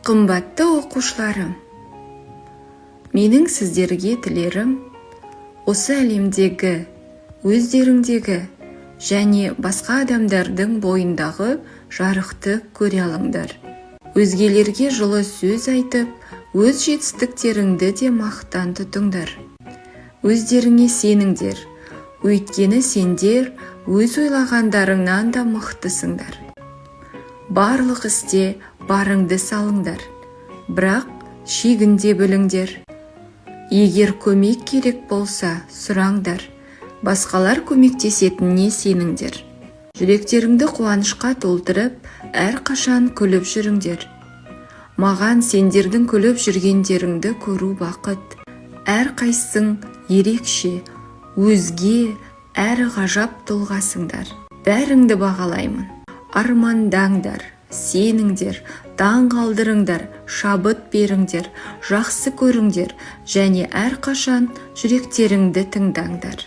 Қымбатты оқушыларым, менің сіздерге тілерім, осы әлемдегі, өздеріңдегі және басқа адамдардың бойындағы жарықты көре алыңдар. Өзгелерге жылы сөз айтып, өз жетістіктеріңді де мақтан тұтыңдар. Өздеріңе сеніңдер, өйткені сендер өз ойлағандарыңнан да мықтысыңдар. Барлық істе барыңды салыңдар, бірақ шегінде біліңдер. Егер көмек керек болса, сұраңдар, басқалар көмектесетініне сеніңдер. Жүректеріңді қуанышқа толтырып, әрқашан күліп жүріңдер. Маған сендердің күліп жүргендеріңді көру бақыт. Әрқайсың ерекше, өзге, әрі ғажап тұлғасыңдар. Бәріңді бағалаймын. Армандаңдар, сеніңдер, таң қалдырыңдар, шабыт беріңдер, жақсы көріңдер және әрқашан жүректеріңді тыңдаңдар.